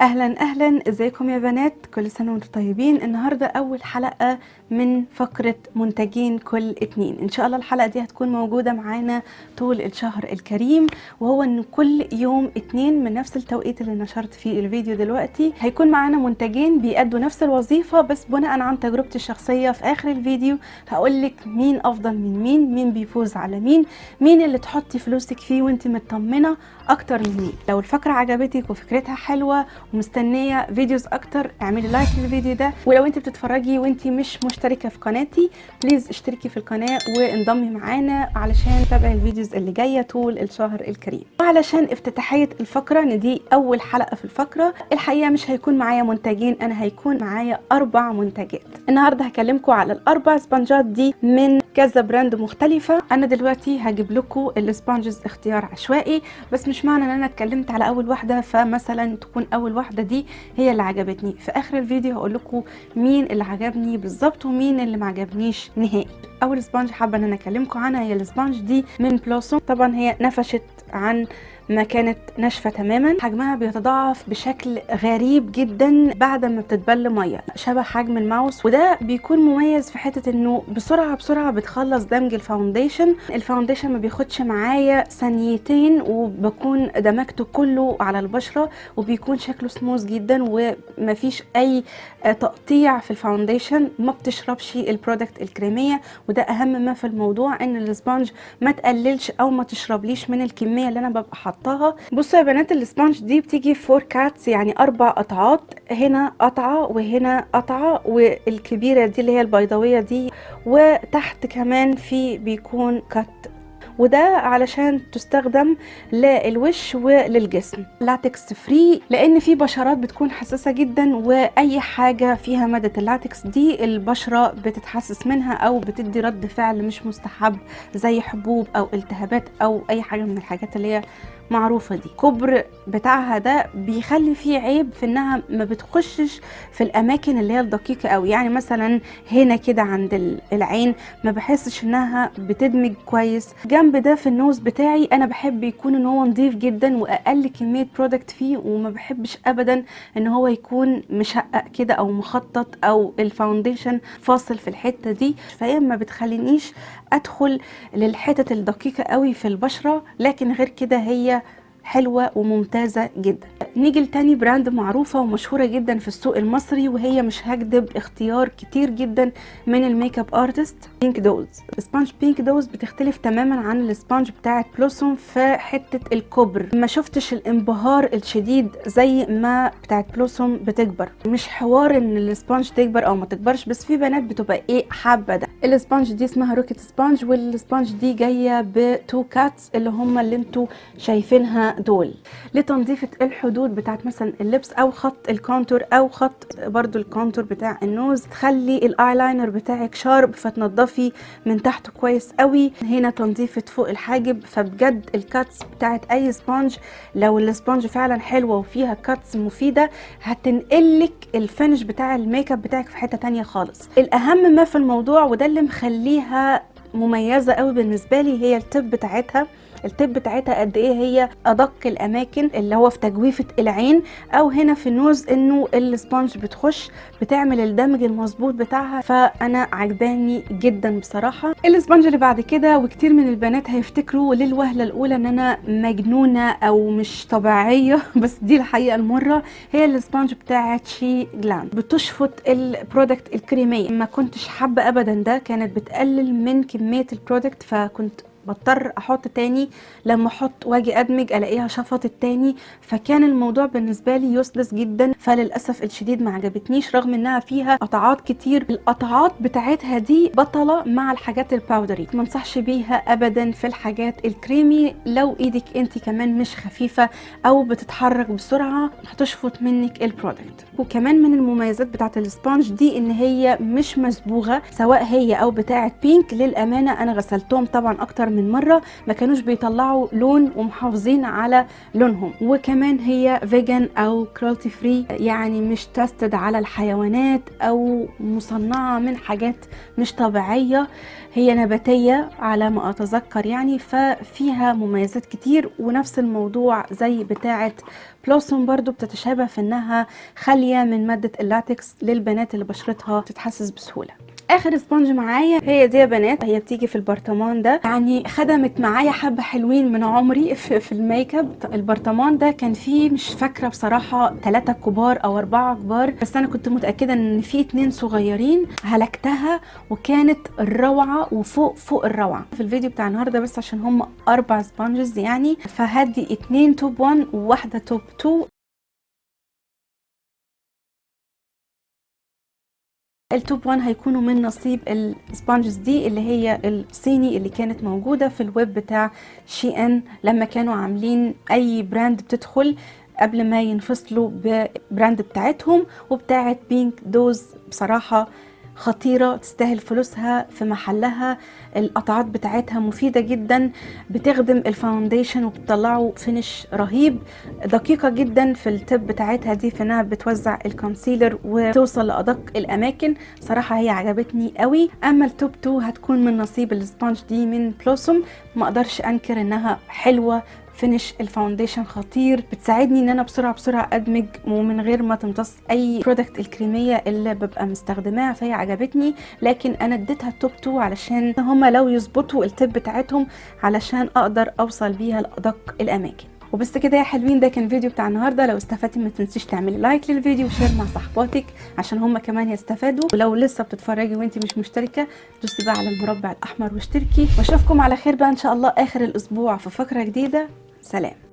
اهلا اهلا، ازيكم يا بنات؟ كل سنه وانتم طيبين. النهارده اول حلقه من فقره منتجين كل اتنين. ان شاء الله الحلقه دي هتكون موجوده معانا طول الشهر الكريم، وهو ان كل يوم اتنين من نفس التوقيت اللي نشرت فيه الفيديو دلوقتي هيكون معانا منتجين بيأدوا نفس الوظيفه، بس بناء عن تجربتي الشخصيه. في اخر الفيديو هقولك مين افضل من مين بيفوز على مين اللي تحطي فلوسك فيه وانت مطمنه اكتر من مين. لو الفقره عجبتك وفكرتها حلوه ومستنيه فيديوز اكتر، اعملي لايك للفيديو ده. ولو انت بتتفرجي وانت مش مشتركه في قناتي، بليز اشتركي في القناه وانضمي معانا علشان تتابعي الفيديوز اللي جايه طول الشهر الكريم. وعلشان افتتاحيه الفقره، ان دي اول حلقه في الفقره، الحقيقه مش هيكون معايا منتجين، انا هيكون معايا 4 منتجات. النهارده هكلمكم على ال4 سبونجات دي من كذا براند مختلفه. انا دلوقتي هجيب لكم السبونجز اختيار عشوائي، بس مش معنى ان انا اتكلمت على اول واحده فمثلا تكون اول واحده دي هي اللي عجبتني. في اخر الفيديو هقول لكم مين اللي عجبني بالظبط ومين اللي ما عجبنيش نهائي. اول سبونج حابه ان انا اكلمكم عنها هي السبونج دي من بلوسوم. طبعا هي نفشت عن ما كانت ناشفه تماما، حجمها بيتضاعف بشكل غريب جدا بعد ما بتتبل ميه، شبه حجم الماوس. وده بيكون مميز في حته انه بسرعه بتخلص دمج الفاونديشن ما بياخدش معايا ثانيتين وبكون دمجته كله على البشره، وبيكون شكله سموث جدا ومفيش اي تقطيع في الفاونديشن، ما بتشربش البرودكت الكريميه. وده اهم ما في الموضوع، ان السبونج ما تقللش او ما تشربليش من الكميه اللي انا ببقى حطاها. بصوا يا بنات، السبونج دي بتيجي 4 كاتس، يعني 4 قطعات، هنا قطعه وهنا قطعه، والكبيره دي اللي هي البيضاويه دي، وتحت كمان في بيكون كات. وده علشان تستخدم للوش وللجسم، لاتكس فري، لان في بشرات بتكون حساسه جدا، واي حاجه فيها ماده اللاتكس دي البشره بتتحسس منها او بتدي رد فعل مش مستحب، زي حبوب او التهابات او اي حاجه من الحاجات اللي هي معروفه دي. الكبر بتاعها ده بيخلي فيه عيب في انها ما بتخشش في الاماكن اللي هي الدقيقه قوي، يعني مثلا هنا كده عند العين ما بحسش انها بتدمج كويس. جنب ده في النوز بتاعي انا بحب يكون ان هو نظيف جدا واقل كميه برودكت فيه، وما بحبش ابدا ان هو يكون مشقق كده او مخطط او الفاونديشن فاصل في الحته دي، فهي ما بتخلينيش ادخل للحتت الدقيقه قوي في البشره. لكن غير كده هي حلوة وممتازة جدا. نيجي لتاني براند معروفة ومشهورة جدا في السوق المصري، وهي مش هكدب اختيار كتير جدا من الميك اب ارتست، بينك دوز. سبونج بينك دوز بتختلف تماما عن السبونج بتاعت بلوسوم في حتة الكبر، ما شفتش الانبهار الشديد زي ما بتاعت بلوسوم بتكبر. مش حوار ان السبونج تكبر او ما تكبرش، بس في بنات بتبقى حابة ده. السبونج دي اسمها روكيت سبونج، والسبونج دي جاية ب2 كاتس اللي هم اللي انتوا شايفينها دول، لتنظيف الحدود بتاعت مثلا اللبس او خط الكونتور او خط برضو الكونتور بتاع النوز، تخلي الايلاينر بتاعك شارب فتنضفي من تحته كويس قوي. هنا تنظيفة فوق الحاجب. فبجد الكاتس بتاعت اي سبونج، لو السبونج فعلا حلوة وفيها كاتس مفيدة، هتنقلك الفينش بتاع الميك اب بتاعك في حتة تانية خالص. الاهم ما في الموضوع وده اللي مخليها مميزة قوي بالنسبة لي هي التب بتاعتها. التب بتاعتها قد ايه هي ادق الاماكن، اللي هو في تجويفه العين او هنا في النوز، انه السبونج بتخش بتعمل الدمج المظبوط بتاعها. فانا عجباني جدا بصراحه. السبونج اللي بعد كده، وكتير من البنات هيفتكروا للوهله الاولى ان انا مجنونه او مش طبيعيه بس دي الحقيقه المره، هي السبونج بتاعت شي جلام. بتشفط البرودكت الكريميه. ما كنتش حابه ابدا ده، كانت بتقلل من كميه البرودكت، فكنت بضطر احط تاني، لما احط واجي ادمج الاقيها شفطت تاني، فكان الموضوع بالنسبه لي يوسلس جدا. فللاسف الشديد ما عجبتنيش رغم انها فيها قطعات كتير. القطعات بتاعتها دي بطله مع الحاجات الباودري، ما انصحش بيها ابدا في الحاجات الكريمي. لو ايدك انت كمان مش خفيفه او بتتحرك بسرعه هتشفط منك البرودكت. وكمان من المميزات بتاعت السبونج دي ان هي مش مصبوغه، سواء هي او بتاعت بينك. للامانه انا غسلتهم طبعا اكتر من مره ما كانوش بيطلعوا لون ومحافظين على لونهم. وكمان هي فيجن او كرولتي فري، يعني مش تستد على الحيوانات او مصنعه من حاجات مش طبيعيه، هي نباتيه على ما اتذكر يعني، ففيها مميزات كتير. ونفس الموضوع زي بتاعه بلوسوم برضو بتتشابه في انها خاليه من ماده اللاتكس للبنات اللي بشرتها تتحسس بسهوله. اخر سبونج معايا هي دي يا بنات، هي بتيجي في البرطمان ده، يعني خدمت معايا حبه حلوين من عمري في الميك اب. البرطمان ده كان فيه مش فاكره بصراحه 3 كبار او 4 كبار، بس انا كنت متاكده ان فيه 2 صغيرين. هلكتها وكانت الروعه وفوق الروعه. في الفيديو بتاع النهارده بس عشان هم 4 سبونجز يعني، فهدي 2 توب 1 وواحده توب 2. التوب 1 هيكونوا من نصيب السبونجز دي اللي هي الصيني اللي كانت موجودة في الويب بتاع شي ان لما كانوا عاملين اي براند بتدخل قبل ما ينفصلوا ببراند بتاعتهم. وبتاعت بينك دوز بصراحة خطيرة، تستاهل فلوسها في محلها. القطعات بتاعتها مفيدة جدا، بتخدم الفاونديشن وبتطلعه فينش رهيب. دقيقة جدا في التب بتاعتها دي في انها بتوزع الكونسيلر وتوصل لأدق الأماكن. صراحة هي عجبتني قوي. أما التوب 2 هتكون من نصيب السبونج دي من بلوسوم، ما اقدرش انكر انها حلوة، فينش الفاونديشن خطير، بتساعدني ان انا بسرعه ادمج ومن غير ما تمتص اي برودكت الكريميه اللي ببقى مستخدماها، فهي عجبتني. لكن انا اديتها التوب 2 علشان هما لو يظبطوا التب بتاعتهم علشان اقدر اوصل بيها لادق الاماكن. وبس كده يا حلوين، ده كان الفيديو بتاع النهارده. لو استفدتي ما تنسيش تعملي لايك للفيديو وشير مع صحباتك عشان هم كمان يستفادوا. ولو لسه بتتفرجي وانت مش مشتركه، دوسي بقى على المربع الاحمر واشتركي. واشوفكم على خير بقى ان شاء الله اخر الاسبوع في فقره جديده. سلام.